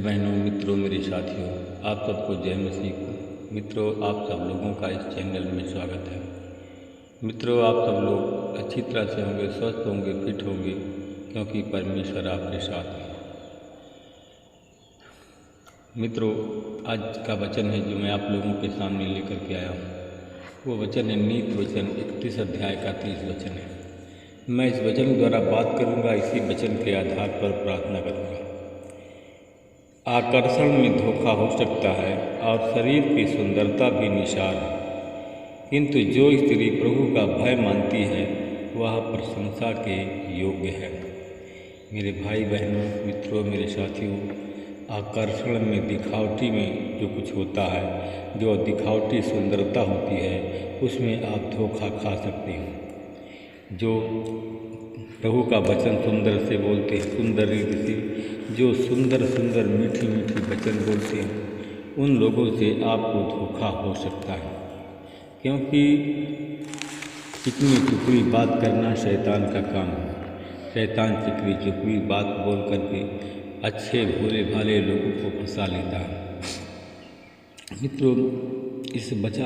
बहनों, मित्रों, मेरे साथियों, आप सबको जय मसीह। मित्रों, आप सब लोगों का इस चैनल में स्वागत है। मित्रों, आप सब लोग अच्छी तरह से होंगे, स्वस्थ होंगे, फिट होंगे, क्योंकि परमेश्वर आपके साथ है। मित्रों, आज का वचन है जो मैं आप लोगों के सामने लेकर के आया हूँ। वो वचन है नीति वचन 31 अध्याय का 30 वचन है। मैं इस वचन द्वारा बात करूँगा, इसी वचन के आधार पर प्रार्थना करूँगा। आकर्षण में धोखा हो सकता है और शरीर की सुंदरता भी निशान है, किंतु जो स्त्री प्रभु का भय मानती है वह प्रशंसा के योग्य है। मेरे भाई बहनों, मित्रों, मेरे साथियों, आकर्षण में, दिखावटी में जो कुछ होता है, जो दिखावटी सुंदरता होती है, उसमें आप धोखा खा सकते हैं। जो प्रभु का वचन सुंदर से बोलते हैं, सुंदर रीति से जो सुंदर सुंदर मीठी मीठी वचन बोलते हैं, उन लोगों से आपको धोखा हो सकता है, क्योंकि चिकनी चुपड़ी बात करना शैतान का काम है। शैतान चिकनी चुपड़ी बात बोल करके अच्छे भोले भाले लोगों को फंसा लेता है। मित्रों,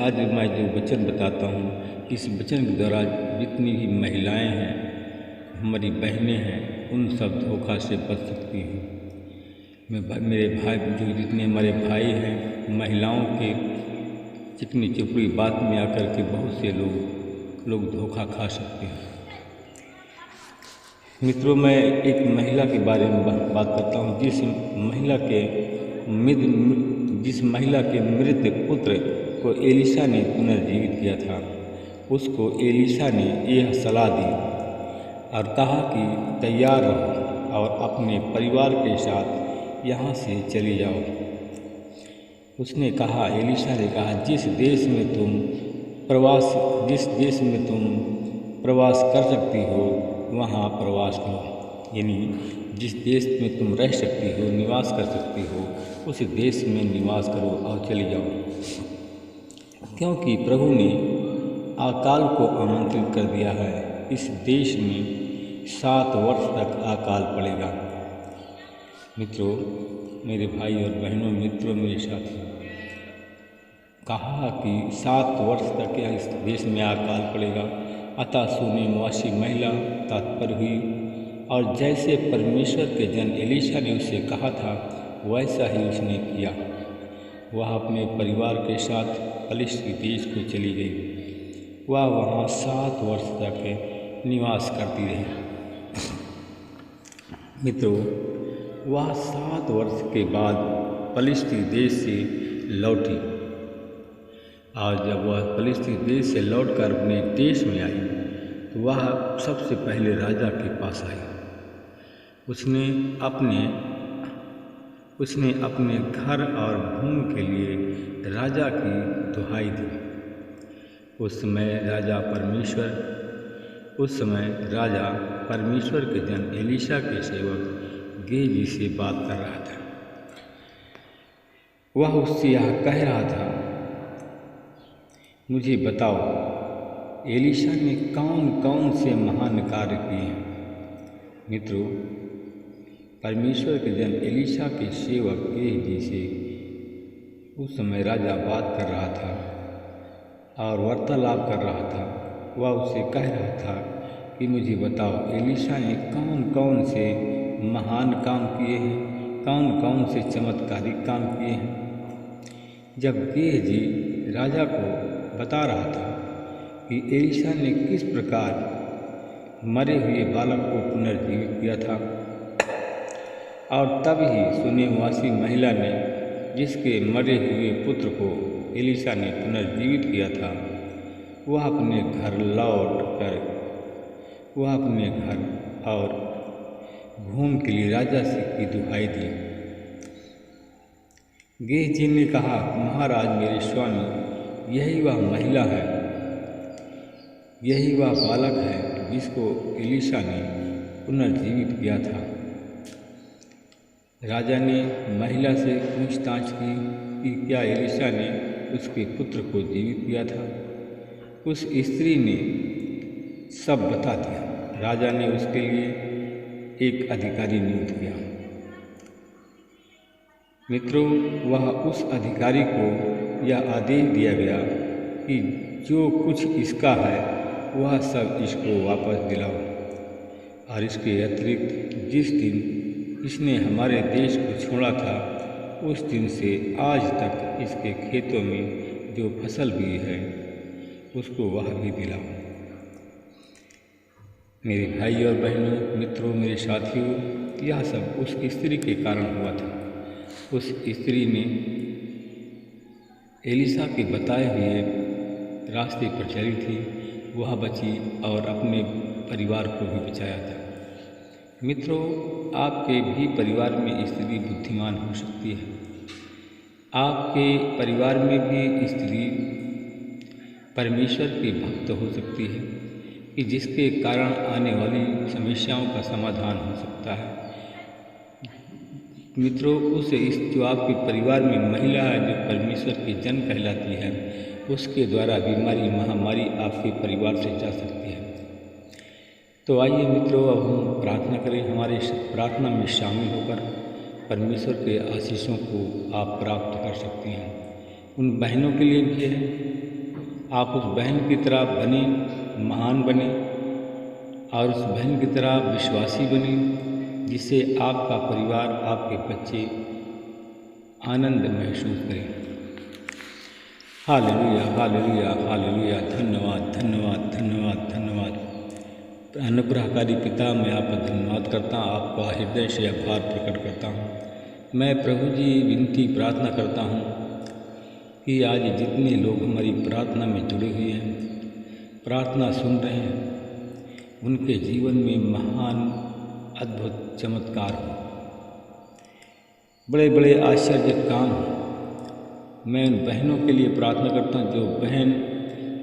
आज मैं जो वचन बताता हूँ, इस वचन के द्वारा जितनी भी महिलाएं हैं, हमारी बहनें हैं, उन सब धोखा से बच सकती हैं। मेरे भाई, जो जितने हमारे भाई हैं, महिलाओं के चिकनी चुपड़ी बात में आकर के बहुत से लोग धोखा खा सकते हैं। मित्रों, मैं एक महिला के बारे में बात करता हूँ, जिस महिला के मृत पुत्र को एलिशा ने पुनर्जीवित किया था। उसको एलिशा ने यह सलाह दी और कहा कि तैयार रहो और अपने परिवार के साथ यहाँ से चली जाओ। एलिशा ने कहा, जिस देश में तुम प्रवास कर सकती हो वहाँ प्रवास करो। यानी जिस देश में तुम रह सकती हो, निवास कर सकती हो, उस देश में निवास करो और चली जाओ, क्योंकि प्रभु ने अकाल को आमंत्रित कर दिया है। इस देश में 7 वर्ष तक अकाल पड़ेगा। मित्रों, मेरे भाई और बहनों, मित्रों, मेरे साथियों, कहा कि 7 वर्ष तक इस देश में अकाल पड़ेगा। अतः सुनेमवासी महिला तत्पर हुई और जैसे परमेश्वर के जन एलिशा ने उसे कहा था वैसा ही उसने किया। वह अपने परिवार के साथ फिलिस्ती देश को चली गई। वह वहाँ 7 वर्ष तक निवास करती रही। मित्रों, वह 7 वर्ष के बाद फिलिस्ती देश से लौटी और जब वह फिलिस्ती देश से लौटकर अपने देश में आई तो वह सबसे पहले राजा के पास आई। उसने अपने घर और भूमि के लिए राजा की दुहाई दी। उस समय राजा परमेश्वर के जन एलिशा के सेवक गेहजी से बात कर रहा था। वह उससे यह कह रहा था, मुझे बताओ, एलिशा ने कौन कौन से महान कार्य किए हैं। मित्रों, परमेश्वर के जन एलिशा के सेवक गेहजी से उस समय राजा बात कर रहा था और वार्तालाप कर रहा था। वह उससे कह रहा था कि मुझे बताओ, एलिशा ने कौन कौन से महान काम किए हैं, कौन कौन से चमत्कारिक काम किए हैं। जब गेहजी राजा को बता रहा था कि एलिशा ने किस प्रकार मरे हुए बालक को पुनर्जीवित किया था, और तब ही सुनेमवासी महिला ने, जिसके मरे हुए पुत्र को एलिशा ने पुनर्जीवित किया था, वह अपने घर और भूमि के लिए राजा से की दुहाई दी। गेहजी ने कहा, महाराज मेरे स्वामी, यही वह महिला है, यही वह बालक है जिसको एलिशा ने पुनर्जीवित किया था। राजा ने महिला से पूछताछ की कि क्या एलिशा ने उसके पुत्र को जीवित किया था। उस स्त्री ने सब बता दिया। राजा ने उसके लिए एक अधिकारी नियुक्त किया। मित्रों, वह उस अधिकारी को यह आदेश दिया गया कि जो कुछ इसका है वह सब इसको वापस दिलाओ, और इसके अतिरिक्त जिस दिन इसने हमारे देश को छोड़ा था उस दिन से आज तक इसके खेतों में जो फसल हुई है उसको वह भी दिलाओ। मेरे भाई और बहनों, मित्रों, मेरे साथियों, यह सब उस स्त्री के कारण हुआ था। उस स्त्री ने एलिशा के बताए हुए रास्ते पर चली थी, वह बची और अपने परिवार को भी बचाया था। मित्रों, आपके भी परिवार में स्त्री बुद्धिमान हो सकती है। आपके परिवार में भी स्त्री परमेश्वर की भक्त हो सकती है कि जिसके कारण आने वाली समस्याओं का समाधान हो सकता है। मित्रों, जो आपके परिवार में महिला है जो परमेश्वर की जन कहलाती है, उसके द्वारा बीमारी महामारी आपके परिवार से जा सकती है। तो आइए मित्रों, अब हम प्रार्थना करें। हमारे प्रार्थना में शामिल होकर परमेश्वर के आशीषों को आप प्राप्त कर सकते हैं। उन बहनों के लिए भी है, आप उस बहन की तरह बने, महान बने, और उस बहन की तरह विश्वासी बने, जिससे आपका परिवार, आपके बच्चे आनंद महसूस करें। Hallelujah, hallelujah, hallelujah. धन्यवाद, धन्यवाद, धन्यवाद, धन्यवाद। अनुग्रहकारी पिता, मैं आपका धन्यवाद करता हूँ, आपका हृदय से आभार प्रकट करता हूँ। मैं प्रभु जी विनती प्रार्थना करता हूँ कि आज जितने लोग हमारी प्रार्थना में जुड़े हुए हैं, प्रार्थना सुन रहे हैं, उनके जीवन में महान अद्भुत चमत्कार हो, बड़े बड़े आश्चर्य काम हो। मैं उन बहनों के लिए प्रार्थना करता हूँ जो बहन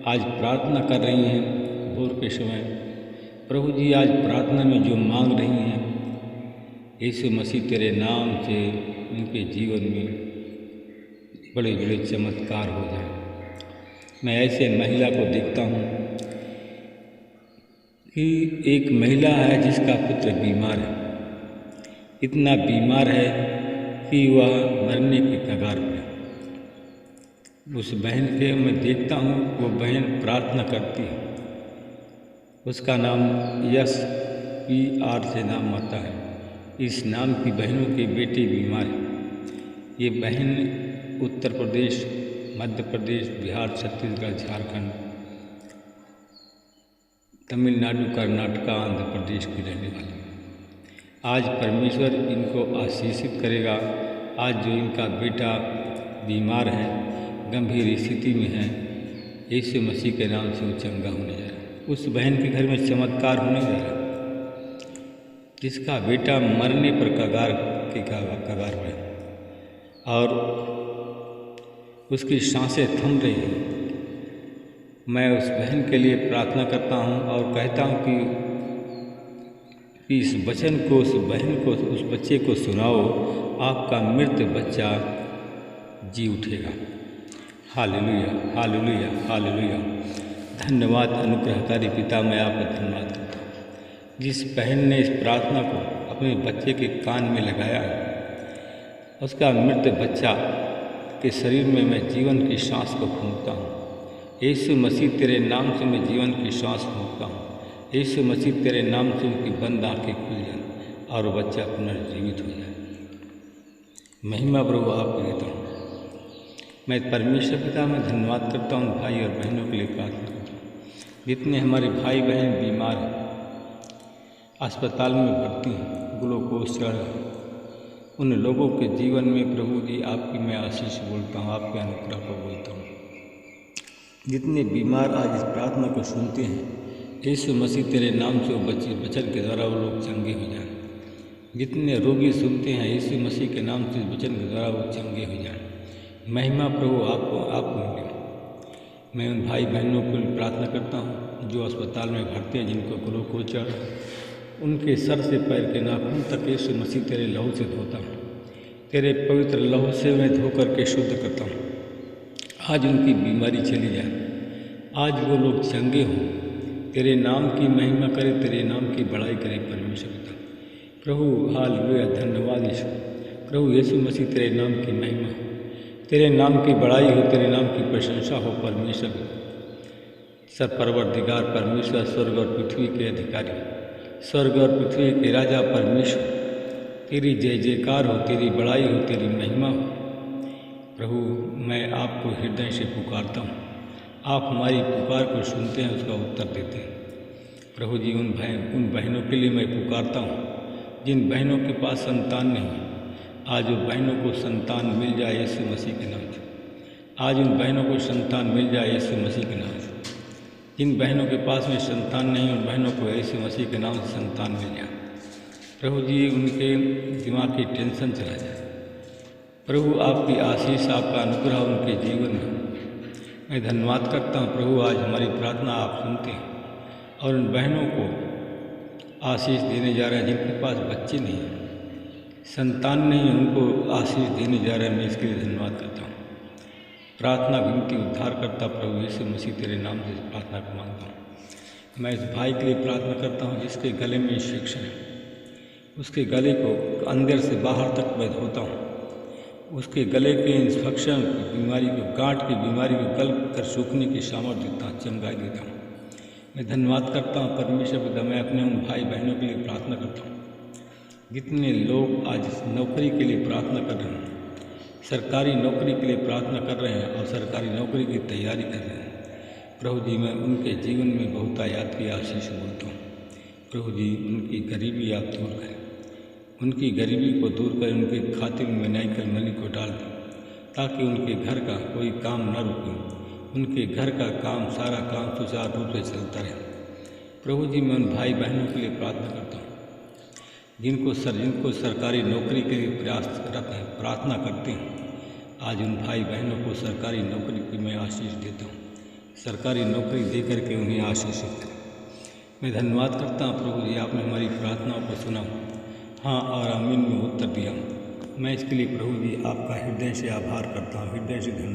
आज प्रार्थना कर रही हैं भोर के समय। प्रभु जी आज प्रार्थना में जो मांग रही हैं, यीशु मसीह तेरे नाम से उनके जीवन में बड़े बड़े चमत्कार हो जाए। मैं ऐसे महिला को देखता हूँ कि एक महिला है जिसका पुत्र बीमार है, इतना बीमार है कि वह मरने के कगार पर है। उस बहन के मैं देखता हूँ, वो बहन प्रार्थना करती है। उसका नाम यश PR से नाम आता है। इस नाम की बहनों के बेटे बीमार हैं। ये बहन उत्तर प्रदेश, मध्य प्रदेश, बिहार, छत्तीसगढ़, झारखंड, तमिलनाडु, कर्नाटक, आंध्र प्रदेश की रहने वाली। आज परमेश्वर इनको आशीषित करेगा। आज जो इनका बेटा बीमार है, गंभीर स्थिति में है, यीशु मसीह के नाम से वो चंगा होने जा रहा है। उस बहन के घर में चमत्कार होने जा रहा है, जिसका बेटा मरने पर कगार पर है और उसकी सांसें थम रही हैं। मैं उस बहन के लिए प्रार्थना करता हूं और कहता हूं कि इस वचन को, उस बहन को, उस बच्चे को सुनाओ, आपका मृत बच्चा जी उठेगा। Hallelujah, hallelujah, hallelujah. धन्यवाद अनुग्रहकारी पिता, मैं आपका धन्यवाद करता हूँ। जिस बहन ने इस प्रार्थना को अपने बच्चे के कान में लगाया है, उसका मृत बच्चा के शरीर में मैं जीवन की सांस को फूंकता हूँ। यीशु मसीह तेरे नाम से मैं जीवन की सांस फूंकता हूँ। यीशु मसीह तेरे नाम से उनकी बंद आँखें खुल जाए और बच्चा पुनर्जीवित हो जाए। महिमा प्रभु आपको देता हूँ। मैं परमेश्वर पिता में धन्यवाद करता हूँ। भाई और बहनों के लिए प्रार्थना करता हूँ। जितने हमारे भाई बहन बीमार हैं, अस्पताल में भर्ती हैं, ग्लूकोज चढ़, उन लोगों के जीवन में प्रभु जी आपकी मैं आशीष बोलता हूँ, आपके अनुग्रह को बोलता हूँ। जितने बीमार आज इस प्रार्थना को सुनते हैं, यीशु मसीह तेरे नाम से वो वचन के द्वारा वो लोग चंगे हो जाएं। जितने रोगी सुनते हैं, यीशु मसीह के नाम से वचन के द्वारा वो चंगे हो जाएं। महिमा प्रभु आप मिले। मैं उन भाई बहनों को प्रार्थना करता हूँ जो अस्पताल में भर्ती हैं, जिनको ग्लूकोज चढ़, उनके सर से पैर के नाखून तक यीशु मसीह तेरे लहू से धोता हूँ। तेरे पवित्र लहू से मैं धो करके शुद्ध करता हूँ। आज उनकी बीमारी चली जाए, आज वो लोग चंगे हों, तेरे नाम की महिमा करे, तेरे नाम की बड़ाई करे परमेश्वर पिता। प्रभु हालेलुया, धन्यवाद यीशु। प्रभु यीशु मसीह तेरे नाम की महिमा, तेरे नाम की बड़ाई हो, तेरे नाम की प्रशंसा हो। परमेश्वर परवरदिगार परमेश्वर, स्वर्ग और पृथ्वी के अधिकारी, स्वर्ग और पृथ्वी के राजा परमेश्वर, तेरी जय जयकार हो, तेरी बड़ाई हो, तेरी महिमा हो। प्रभु मैं आपको हृदय से पुकारता हूँ, आप हमारी पुकार को सुनते हैं, उसका उत्तर देते हैं। प्रभु जी उन बहनों के लिए मैं पुकारता हूँ जिन बहनों के पास संतान नहीं है, आज उन बहनों को संतान मिल जाए यीशु मसीह के नाम से। आज उन बहनों को संतान मिल जाए यीशु मसीह के नाम से। जिन बहनों के पास में संतान नहीं, उन बहनों को यीशु मसीह के नाम से संतान मिल जाए। प्रभु जी उनके दिमाग की टेंशन चला जाए। प्रभु आपकी आशीष, आपका अनुग्रह उनके जीवन में। मैं धन्यवाद करता हूँ प्रभु, आज हमारी प्रार्थना आप सुनते हैं और उन बहनों को आशीष देने जा रहे हैं जिनके पास बच्चे नहीं हैं, संतान नहीं, उनको आशीष देने जा रहे हैं। मैं इसके लिए धन्यवाद करता हूँ। प्रार्थना विनती उद्धार करता प्रभु यीशु मसीह तेरे नाम से प्रार्थना को मांगता हूँ। मैं इस भाई के लिए प्रार्थना करता हूँ जिसके गले में इन्फेक्शन है, उसके गले को अंदर से बाहर तक मैं धोता हूँ। उसके गले के इन्फेक्शन बीमारी को, गांठ की बीमारी को गल कर सूखने की सामर्थ्य देता हूँ, चमगाई देता हूँ। मैं धन्यवाद करता हूँ परमेश्वर पिता। मैं अपने उन भाई बहनों के लिए प्रार्थना करता हूँ जितने लोग आज नौकरी के लिए प्रार्थना कर रहे हैं, सरकारी नौकरी के लिए प्रार्थना कर रहे हैं और सरकारी नौकरी की तैयारी कर रहे हैं। प्रभु जी मैं उनके जीवन में बहुतायात की आशीष बोलता हूँ। प्रभु जी उनकी गरीबी आप दूर करें, उनकी गरीबी को दूर करें, उनके खाते में नाइकल मनी को डाल दें ताकि उनके घर का कोई काम न रुके, उनके घर का काम, सारा काम सुचारू रूप से चलता रहे। प्रभु जी मैं उन भाई बहनों के लिए प्रार्थना करता हूँ जिनको सरकारी नौकरी के लिए प्रयासरत हैं, प्रार्थना करते हैं। आज उन भाई बहनों को सरकारी नौकरी की मैं आशीष देता हूँ, सरकारी नौकरी दे करके उन्हें आशीषित करें। मैं धन्यवाद करता हूँ प्रभु जी, आपने हमारी प्रार्थनाओं को सुना, हाँ और आमीन में उत्तर दिया। मैं इसके लिए प्रभु जी आपका हृदय से आभार करता हूँ, हृदय से धन्यवाद।